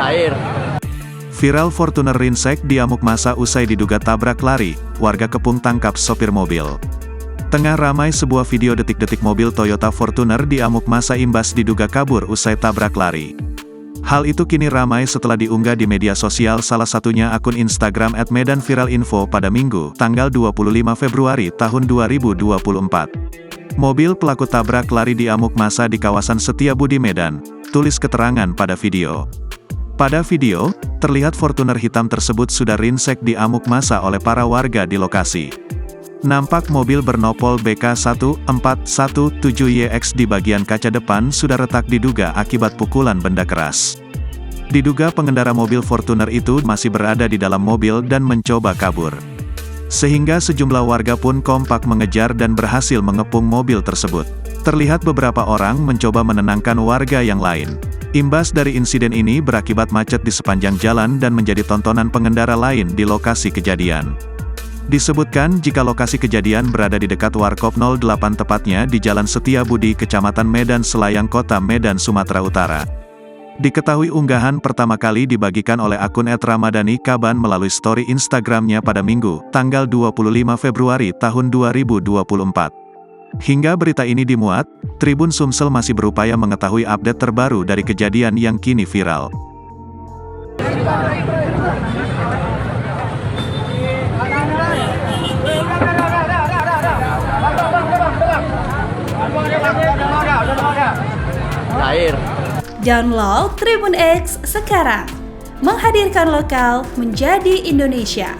Air. Viral Fortuner ringsek diamuk massa usai diduga tabrak lari, warga kepung tangkap sopir mobil. Tengah ramai sebuah video detik-detik mobil Toyota Fortuner diamuk massa imbas diduga kabur usai tabrak lari. Hal itu kini ramai setelah diunggah di media sosial, salah satunya akun Instagram @medanviralinfo pada Minggu, tanggal 25 Februari tahun 2024. Mobil pelaku tabrak lari diamuk massa di kawasan Setiabudi Medan, tulis keterangan pada video. Pada video, terlihat Fortuner hitam tersebut sudah ringsek diamuk massa oleh para warga di lokasi. Nampak mobil bernopol BK1417YX di bagian kaca depan sudah retak diduga akibat pukulan benda keras. Diduga pengendara mobil Fortuner itu masih berada di dalam mobil dan mencoba kabur. Sehingga sejumlah warga pun kompak mengejar dan berhasil mengepung mobil tersebut. Terlihat beberapa orang mencoba menenangkan warga yang lain. Imbas dari insiden ini berakibat macet di sepanjang jalan dan menjadi tontonan pengendara lain di lokasi kejadian. Disebutkan jika lokasi kejadian berada di dekat Warkop 08 tepatnya di Jalan Setiabudi, Kecamatan Medan Selayang, Kota Medan, Sumatera Utara. Diketahui unggahan pertama kali dibagikan oleh akun @ramadhanikaban melalui story Instagramnya pada Minggu, tanggal 25 Februari tahun 2024. Hingga berita ini dimuat, Tribun Sumsel masih berupaya mengetahui update terbaru dari kejadian yang kini viral. Air. Download Tribun X sekarang, menghadirkan lokal menjadi Indonesia.